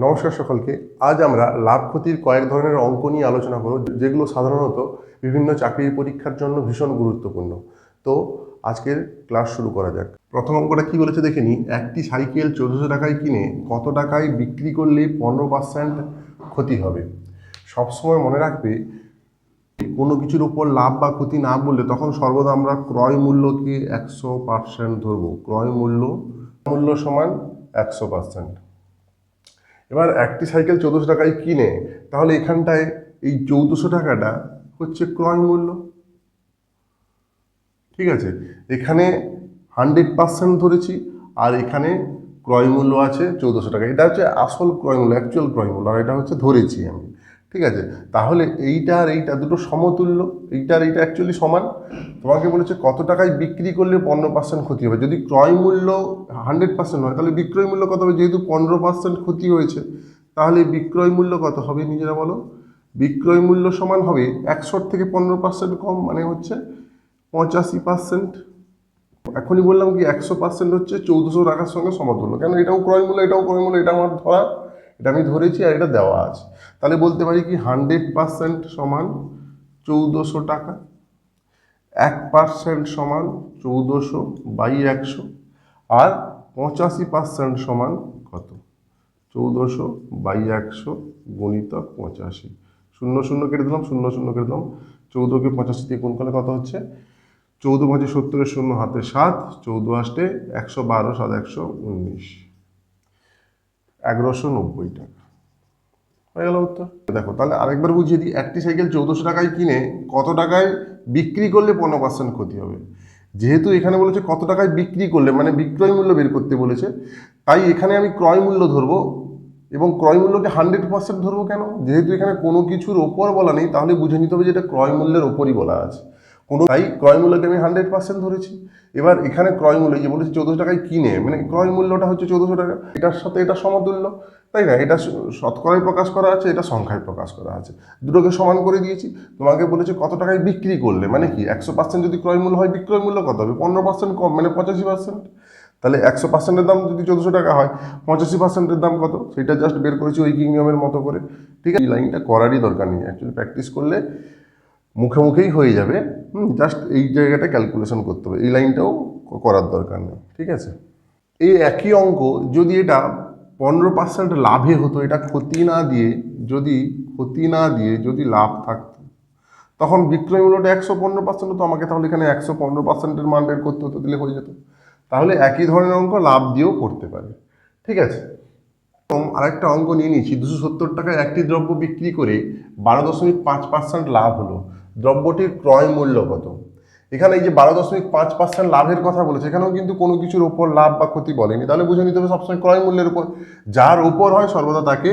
নমস্কার সকলকে। আজ আমরা লাভ ক্ষতির কয়েক ধরনের অঙ্ক নিয়ে আলোচনা করব, যেগুলো সাধারণত বিভিন্ন চাকরির পরীক্ষার জন্য ভীষণ গুরুত্বপূর্ণ। তো আজকের ক্লাস শুরু করা যাক। প্রথম অঙ্কটা কি বলেছে দেখে নিই। একটি সাইকেল 1400 টাকায় কিনে কত টাকায় বিক্রি করলে 15% ক্ষতি হবে। সবসময় মনে রাখবে, কোনো কিছুর উপর লাভ বা ক্ষতি না বললে তখন সর্বদা আমরা ক্রয় মূল্যকে 100% ধরবো। ক্রয় মূল্য সমান 100%। এবার একটি সাইকেল 1400 টাকায় কিনে, তাহলে এখানটায় এই 1400 টাকাটা হচ্ছে ক্রয় মূল্য। ঠিক আছে, এখানে 100% ধরেছি, আর এখানে ক্রয় মূল্য আছে 1400 টাকা। এটা হচ্ছে আসল ক্রয় মূল্য, অ্যাকচুয়াল ক্রয় মূল্য, আর এটা হচ্ছে ধরেছি আমি। ঠিক আছে, তাহলে এইটা আর এইটা দুটো সমতুল্য, এইটা আর এইটা অ্যাকচুয়ালি সমান। তোমাকে বলেছে কত টাকায় বিক্রি করলে 15% ক্ষতি হবে। যদি ক্রয় মূল্য 100% হয়, তাহলে বিক্রয় মূল্য কত হবে? যেহেতু 15% ক্ষতি হয়েছে, তাহলে বিক্রয় মূল্য কত হবে নিজেরা বলো। বিক্রয় মূল্য সমান হবে 100 থেকে 15% কম, মানে হচ্ছে 85%। এখনই বললাম কি 100% হচ্ছে 1400 টাকার সঙ্গে সমতুল্য। কেন? এটাও ক্রয় মূল্য, এটাও ক্রয় মূল্য, এটা আমার ধরা, এটা আমি ধরেছি, আর এটা দেওয়া আছে। তাহলে বলতে পারি কি 100% সমান 1400 টাকা, 1% সমান 1400/100, আর 85% সমান কত? 1400/100 গুণিতক 85। 0 0 কেটে দিলাম, 0 0 কেটে দিলাম। 14কে 85 দিয়ে গুণ করলে কত হচ্ছে? 14 5 70, 0 হাতে 7, 14 আসতে 112, 7 119, 1190 টাকা হয়ে গেল উত্তর। দেখো, তাহলে আরেকবার বুঝিয়ে দিই। একটি সাইকেল 1400 টাকায় কিনে কত টাকায় বিক্রি করলে 15% ক্ষতি হবে। যেহেতু এখানে বলেছে কত টাকায় বিক্রি করলে, মানে বিক্রয় মূল্য বের করতে বলেছে, তাই এখানে আমি ক্রয় মূল্য ধরবো, এবং ক্রয় মূল্যকে 100% ধরবো। কেন? যেহেতু এখানে কোনো কিছুর ওপর বলা নেই, তাহলে বুঝে নিতে হবে যে এটা ক্রয় মূল্যের ওপরই বলা আছে। তাই ক্রয় মূল্যকে আমি 100% ধরেছি। এবার এখানে ক্রয় মূল্য যে বলেছি 1400 টাকায় কিনে, মানে ক্রয় মূল্যটা হচ্ছে 1400 টাকা, এটার সাথে এটা সমতুল্য, তাই না? এটা শতকরায় প্রকাশ করা আছে, এটা সংখ্যায় প্রকাশ করা আছে, দুটোকে সমান করে দিয়েছি। তোমাকে বলেছে কত টাকায় বিক্রি করলে, মানে কি 100% যদি ক্রয় মূল্য হয়, বিক্রয় মূল্য কত হবে? 15% কম, মানে 85%। তাহলে 100%-এর দাম যদি 1400 টাকা হয়, 85%-এর দাম কত? সেটা জাস্ট বের করেছি ঐকিক নিয়মের মতো করে। ঠিক আছে, এই লাইনটা করারই দরকার নেই, অ্যাকচুয়ালি প্র্যাকটিস করলে মুখে মুখেই হয়ে যাবে। জাস্ট এই জায়গাটা ক্যালকুলেশন করতে হবে, এই লাইনটাও করার দরকার নেই। ঠিক আছে, এই একই অঙ্ক যদি এটা 15% লাভে হতো, এটা ক্ষতি না দিয়ে যদি লাভ থাকতো, তখন বিক্রয় মূল্যটা 115% হতো। আমাকে তাহলে এখানে 115%-এর মান বের করতে হতো, দিলে হয়ে যেত। তাহলে একই ধরনের অঙ্ক লাভ দিয়েও করতে পারে। ঠিক আছে, আরেকটা অঙ্ক নিয়ে নিয়েছি। 270 টাকায় একটি দ্রব্য বিক্রি করে 12.5% লাভ হলো। দ্রব্যটির ক্রয় মূল্য কত? এখানে এই যে 12.5% লাভের কথা বলেছে, এখানেও কিন্তু কোনো কিছুর ওপর লাভ বা ক্ষতি বলেনি। তাহলে বুঝে নিতে হবে সবসময় ক্রয় মূল্যের উপর, যার উপর হয় সর্বদা তাকে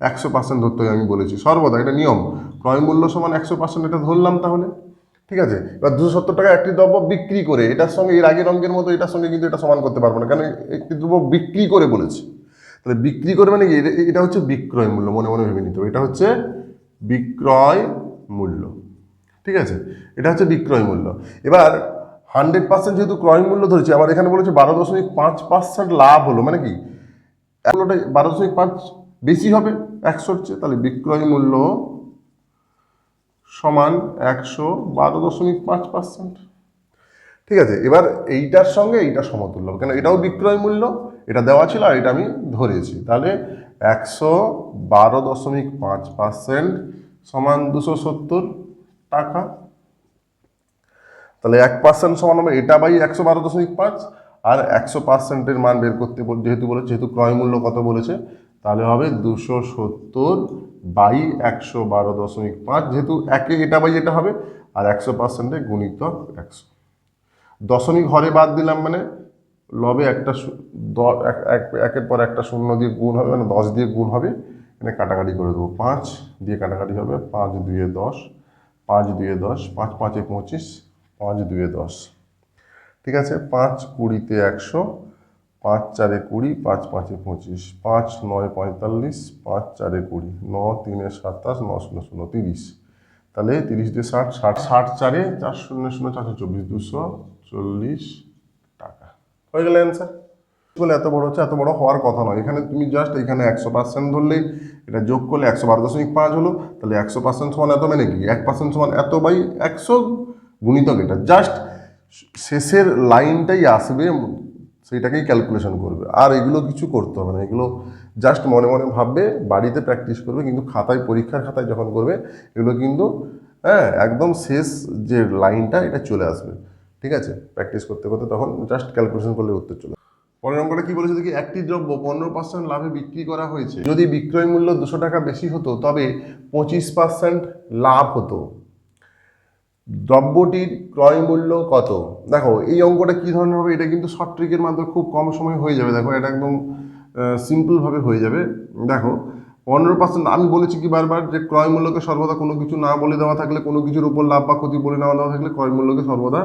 100% ধরতে হয়। আমি বলেছি সর্বদা, এটা নিয়ম। ক্রয় মূল্য সমান 100%, এটা ধরলাম তাহলে। ঠিক আছে, এবার 270 টাকা একটি দ্রব্য বিক্রি করে, এটার সঙ্গে এর আগের অঙ্কের মতো এটার সঙ্গে কিন্তু এটা সমান করতে পারবো না, কারণ একটি দ্রব্য বিক্রি করে বলেছে। তাহলে বিক্রি করে মানে কি? এটা হচ্ছে বিক্রয় মূল্য, মনে মনে ভেবে নিতে হবে, এটা হচ্ছে বিক্রয় মূল্য। ঠিক আছে, এটা হচ্ছে বিক্রয় মূল্য। এবার 100% যেহেতু ক্রয় মূল্য ধরেছি, আবার এখানে বলেছে 12.5% লাভ হলো, মানে কি 12.5 বেশি হবে 100-র চেয়ে, তাহলে বিক্রয় মূল্য সমান 112.5%। ঠিক আছে, এবার এইটার সঙ্গে এইটা সমতুল্য, কেন এটাও বিক্রয় মূল্য, এটা দেওয়া ছিল, আর এটা আমি ধরেছি। তাহলে 112.5% সমান 270 টাকা। তাহলে 1% সমান হবে এটা বাই 112.5, আর 100%-এর মান বের করতে যেহেতু ক্রয় মূল্য কত বলেছে, তাহলে হবে 270/112.5, যেহেতু একে এটা বাই এটা হবে, আর 100%-এ গুণিতক 100। দশমিক ঘরে বাদ দিলাম, মানে লবে একটা একের পর একটা শূন্য দিয়ে গুণ হবে, মানে 10 দিয়ে গুণ হবে। এখানে কাটাকাটি করে দেবো, 5 দিয়ে কাটাকাটি হবে, 5 2 10, 5 2 10, 5 5 25, 5 2 10। ঠিক আছে, 5 20-তে 100, 5 4 20, 5 5 25, 5 9 45, 5 4 20, 9 3 27, 9 0 0 30। তাহলে 30 দিয়ে 60, 60 60 4 4 0 0 424, 240 টাকা হয়ে গেল অ্যান্সার। বলে এত বড় হচ্ছে, এত বড় হওয়ার কথা নয়। এখানে তুমি জাস্ট এখানে 100% ধরলেই এটা যোগ করলে 112.5 হলো, তাহলে 100% সমান এত, মানে কি 1% সমান এত বাই 100 গুণিতক এটা। জাস্ট শেষের লাইনটাই আসবে, সেইটাকেই ক্যালকুলেশন করবে, আর এগুলো কিছু করতে হবে না। এগুলো জাস্ট মনে মনে ভাববে, বাড়িতে প্র্যাকটিস করবে, কিন্তু খাতায়, পরীক্ষার খাতায় যখন করবে এগুলো কিন্তু হ্যাঁ একদম শেষ যে লাইনটা এটা চলে আসবে। ঠিক আছে, প্র্যাকটিস করতে করতে তখন জাস্ট ক্যালকুলেশন করলে উত্তর চলে। পরের অঙ্কটা কি বলেছে দেখি, একটি দ্রব্য 15% লাভে বিক্রি করা হয়েছে, যদি বিক্রয় মূল্য 200 টাকা বেশি হতো তবে 25% লাভ হতো, দ্রব্যটির ক্রয় মূল্য কত? দেখো এই অঙ্কটা কি ধরনের হবে, এটা কিন্তু শর্ট ট্রিকের মাধ্যমে খুব কম সময় হয়ে যাবে। দেখো এটা একদম সিম্পলভাবে হয়ে যাবে। দেখো 15%, আমি বলেছি কি বারবার যে ক্রয় মূল্যকে সর্বদা কোনো কিছু না বলে দেওয়া থাকলে, কোনো কিছুর উপর লাভ বা ক্ষতি বলে নেওয়া দেওয়া থাকলে ক্রয় মূল্যকে সর্বদা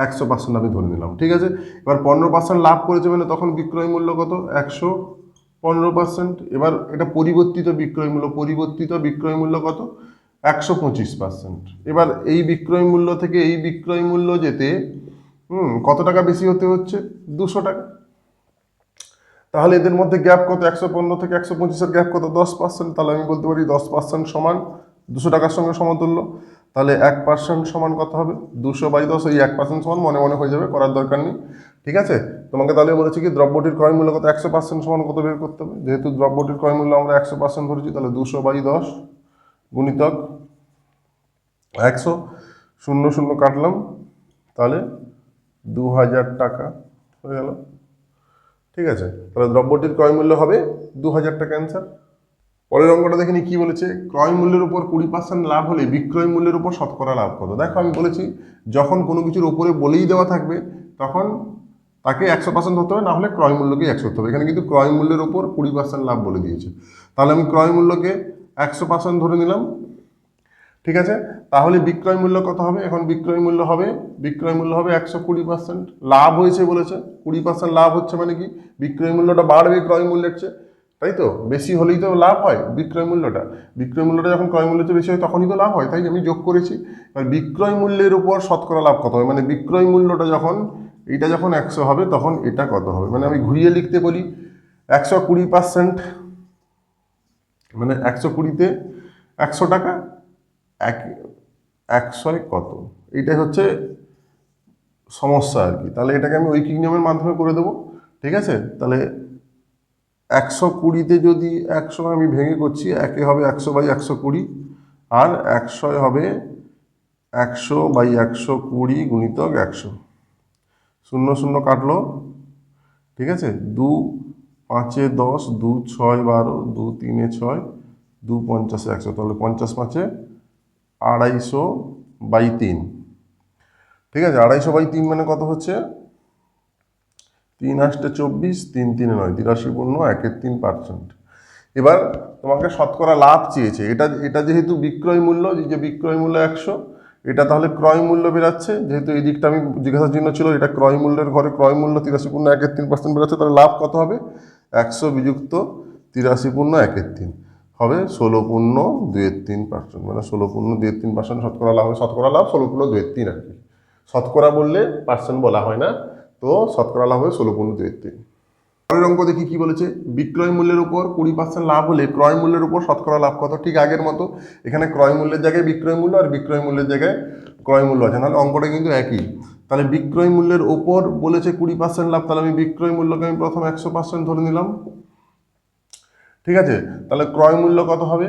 100% আমি ধরে নিলাম। ঠিক আছে, এবার 15% লাভ করেছে মানে তখন বিক্রয় মূল্য কত? 115%। এবার এটা পরিবর্তিত বিক্রয় মূল্য, পরিবর্তিত বিক্রয় মূল্য কত? 125%। এবার এই বিক্রয় মূল্য থেকে এই বিক্রয় মূল্য যেতে কত টাকা বেশি হতে হচ্ছে? 200 টাকা। তাহলে এদের মধ্যে গ্যাপ কত? 115 থেকে 125-এর গ্যাপ কত? 10%। তাহলে আমি বলতে পারি 10% সমান 200 টাকার সঙ্গে সমতুল্য। তাহলে 1% সমান কত হবে? 200/10। এই 1% সমান মনে মনে হয়ে যাবে, করার দরকার নেই। ঠিক আছে, তোমাকে তাহলে বলেছি কি দ্রব্যটির ক্রয় মূল্য কত? 100% সমান কত বের করতে হবে। যেহেতু দ্রব্যটির ক্রয় মূল্য আমরা 100% ধরেছি, তাহলে 200/10 গুণিতক 100, 0 0 কাটলাম, তাহলে 2000 টাকা হয়ে গেল। ঠিক আছে, তাহলে দ্রব্যটির ক্রয় মূল্য হবে 2000 টাকা, অ্যান্সার। পরের অঙ্কটা দেখে নি কি বলেছে, ক্রয় মূল্যের উপর 20% লাভ হলে বিক্রয় মূল্যের উপর শতকরা লাভ কত? দেখো আমি বলেছি যখন কোনো কিছুর উপরে বলেই দেওয়া থাকবে তখন তাকে 100% ধরতে হবে, না হলে ক্রয় মূল্যকেই 100 ধরতে হবে। এখানে কিন্তু ক্রয় মূল্যের উপর 20% লাভ বলে দিয়েছে, তাহলে আমি ক্রয় মূল্যকে 100% ধরে নিলাম। ঠিক আছে, তাহলে বিক্রয় মূল্য কত হবে? এখন বিক্রয় মূল্য হবে 120%। লাভ হয়েছে বলেছে, 20% লাভ হচ্ছে মানে কি বিক্রয় মূল্যটা বাড়বে ক্রয় মূল্যের চেয়ে, তাই তো? বেশি হলেই তো লাভ হয় বিক্রয় মূল্যটা। বিক্রয় মূল্যটা যখন ক্রয় মূল্যের চেয়ে বেশি হয় তখনই তো লাভ হয়, তাই আমি যোগ করেছি। এবার বিক্রয় মূল্যের উপর শতকরা লাভ কত হবে, মানে বিক্রয় মূল্যটা যখন এটা যখন 100 হবে তখন এটা কত হবে, মানে আমি ঘুরিয়ে লিখতে বলি 120%, মানে 120-তে 100 টাকা, 100-এ কত, এইটাই হচ্ছে সমস্যা আর কি। তাহলে এটাকে আমি ঐকিক নিয়মের মাধ্যমে করে দেবো। ঠিক আছে, তাহলে 120-তে যদি 100 আমি ভেঙে করছি, একে হবে 100/120, আর 100 হবে 100/120 গুণিতক 100, 0 0 কাটলো। ঠিক আছে, 2 5-এ 10, 2 6 12, 2 3-এ 6, 2 50-এ 100, তাহলে 50 5-এ 250/3। ঠিক আছে, 250/3 মানে কত হচ্ছে? 3 8 24, 3 3 9, 83.1-3%। এবার তোমাকে শতকরা লাভ চেয়েছে, এটা এটা যেহেতু বিক্রয় মূল্য, যে বিক্রয় মূল্য 100, এটা তাহলে ক্রয় মূল্য বেরাচ্ছে, যেহেতু এই দিকটা আমি জিজ্ঞাসা চিহ্ন ছিল, এটা ক্রয় মূল্যের ঘরে ক্রয় মূল্য 83.1-3% বেরাচ্ছে, তাহলে লাভ কত হবে? 100 বিযুক্ত 83.1-3 হবে 16.2-3%, মানে 16.2-3% শতকরা লাভ হবে। শতকরা লাভ 16.2-3 আর কি, শতকরা বললে পার্সেন্ট বলা হয় না, তো শতকরা লাভ হবে 16.2-3। পরের অঙ্ক দেখি কি বলেছে, বিক্রয় মূল্যের উপর 20% লাভ হলে ক্রয় মূল্যের উপর শতকরা লাভ কত? ঠিক আগের মতো, এখানে ক্রয় মূল্যের জায়গায় বিক্রয় মূল্য আর বিক্রয় মূল্যের জায়গায় ক্রয় মূল্য আছে, নাহলে অঙ্কটা কিন্তু একই। তাহলে বিক্রয় মূল্যের ওপর বলেছে 20% লাভ, তাহলে আমি বিক্রয় মূল্যকে আমি প্রথম 100% ধরে নিলাম। ঠিক আছে, তাহলে ক্রয় মূল্য কত হবে?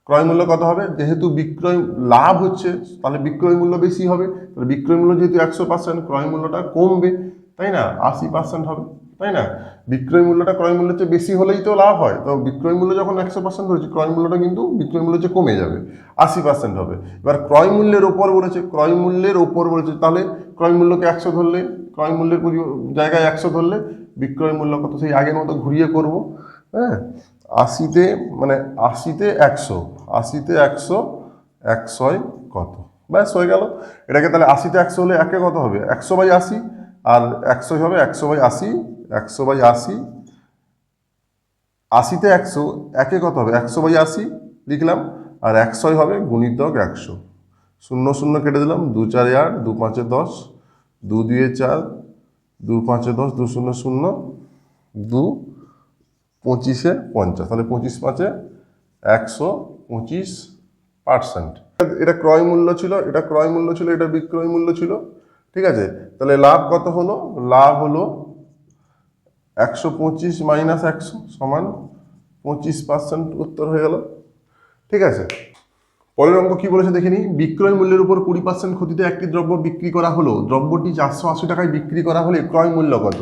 ক্রয় মূল্য কত হবে? যেহেতু বিক্রয় লাভ হচ্ছে তাহলে বিক্রয় মূল্য বেশি হবে, তাহলে বিক্রয় মূল্য যেহেতু 100%, ক্রয় মূল্যটা কমবে, তাই না? 80% হবে, তাই না? বিক্রয় মূল্যটা ক্রয় মূল্যের চেয়ে বেশি হলেই তো লাভ হয়, তো বিক্রয় মূল্য যখন 100% ধরেছি, ক্রয় মূল্যটা কিন্তু বিক্রয় মূল্যের চেয়ে কমে যাবে, 80% হবে। এবার ক্রয় মূল্যের ওপর বলেছে, ক্রয় মূল্যের ওপর বলেছে, তাহলে ক্রয় মূল্যকে 100 ধরলে, ক্রয় মূল্যের জায়গায় 100 ধরলে বিক্রয় মূল্য কত? সেই আগের মতো ঘুরিয়ে করব। হ্যাঁ, 80-তে মানে 80-তে 100, 80-তে 100, 100-এ কত? ব্যাস হয়ে গেল। এটাকে তাহলে 80-তে 100 হলে একে কত হবে? 100/80, আর 100 হবে 100/80, 100/80, 80-তে 100, একে কত হবে? 100/80 লিখলাম, আর 100 হবে গুণিতক 100, 0 0 কেটে দিলাম, 2 4-এ 8, 2 5-এ 10, 2 2-এ 4, 2 5 10, 2 0 0, 2 25 50, তাহলে 25 5 125%। এটা ক্রয় মূল্য ছিল, এটা ক্রয় মূল্য ছিল, এটা বিক্রয় মূল্য ছিল, ঠিক আছে। তাহলে লাভ কত হলো? লাভ হলো 125 মাইনাস 100 সমান 25%, উত্তর হয়ে গেল, ঠিক আছে। পরের অঙ্ক কি বলেছে দেখে নিই। বিক্রয় মূল্যের উপর 20% ক্ষতিতে একটি দ্রব্য বিক্রি করা হলো, দ্রব্যটি 480 টাকায় বিক্রি করা হলে ক্রয় মূল্য কত?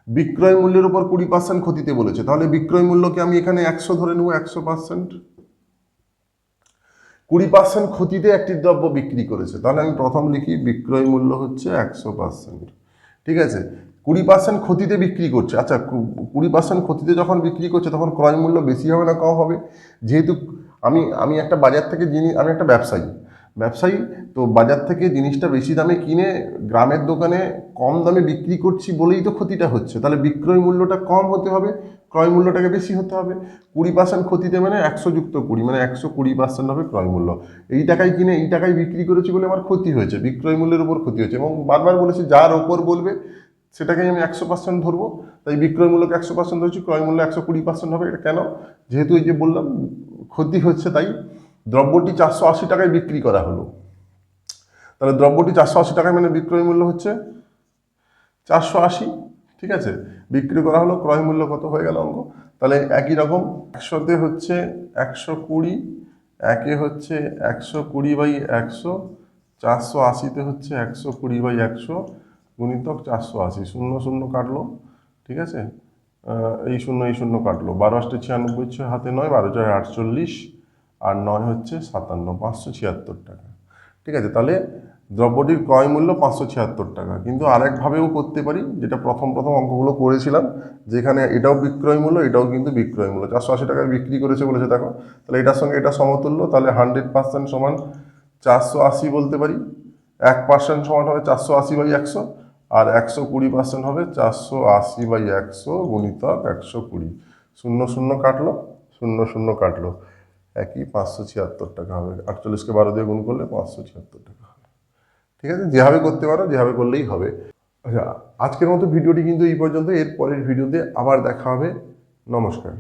বিক্রয় মূল্যের উপর 20% ক্ষতিতে বলেছে, তাহলে বিক্রয় মূল্যকে আমি এখানে 100 ধরে নেব, 100%। 20% ক্ষতিতে একটি দ্রব্য বিক্রি করেছে, তাহলে আমি প্রথম লিখি বিক্রয় মূল্য হচ্ছে 100%, ঠিক আছে। 20% ক্ষতিতে বিক্রি করছে, আচ্ছা 20% ক্ষতিতে যখন বিক্রি করছে তখন ক্রয় মূল্য বেশি হবে না কম হবে? যেহেতু আমি একটা বাজার থেকে আমি একটা ব্যবসায়ী, তো বাজার থেকে জিনিসটা বেশি দামে কিনে গ্রামের দোকানে কম দামে বিক্রি করছি বলেই তো ক্ষতিটা হচ্ছে, তাহলে বিক্রয় মূল্যটা কম হতে হবে, ক্রয় মূল্যটাকে বেশি হতে হবে। 20% ক্ষতিতে মানে 100 যুক্ত 20 মানে 120% হবে ক্রয় মূল্য। এই টাকায় কিনে এই টাকায় বিক্রি করেছি বলে আমার ক্ষতি হয়েছে, বিক্রয় মূল্যের উপর ক্ষতি হয়েছে, এবং বারবার বলেছি যার ওপর বলবে সেটাকেই আমি 100% ধরবো, তাই বিক্রয় মূল্যকে 100% ধরছি, ক্রয় মূল্য 120% হবে। এটা কেন? যেহেতু এই যে বললাম ক্ষতি হচ্ছে, তাই দ্রব্যটি 480 টাকায় বিক্রি করা হলো, তাহলে দ্রব্যটি 480 টাকায় মানে বিক্রয় মূল্য হচ্ছে 480, ঠিক আছে। বিক্রি করা হলো, ক্রয় মূল্য কত হয়ে গেল অঙ্ক। তাহলে একই রকম 100তে হচ্ছে 120, একে হচ্ছে 120/100, 480তে হচ্ছে 120/100 গুণিতক 480, 0 0 কাটলো, ঠিক আছে। এই শূন্য কাটলো, 12 8 96, হাতে 9, 12 4 48, আর 9 হচ্ছে 57, 576 টাকা, ঠিক আছে। তাহলে দ্রব্যটির ক্রয় মূল্য 576 টাকা। কিন্তু আরেকভাবেও করতে পারি, যেটা প্রথম অঙ্কগুলো করেছিলাম, যেখানে এটাও বিক্রয় মূল্য, এটাও কিন্তু বিক্রয় মূল্য, 480 টাকায় বিক্রি করেছে বলেছে দেখো, তাহলে এটার সঙ্গে এটা সমতুল্য, তাহলে 100% সমান 480 বলতে পারি, 1% সমান হবে 480/100, আর 120% হবে 480/100 গুণিতক 120, 0 0 কাটলো, 0 0 কাটলো, একই 576 টাকা হবে। 48কে 12 দিয়ে গুণ করলে 576 টাকা হবে, ঠিক আছে। যেভাবে করতে পারো, যেভাবে করলেই হবে। আচ্ছা, আজকের মতো ভিডিওটি কিন্তু এই পর্যন্ত, এর পরের ভিডিওতে আবার দেখা হবে। নমস্কার।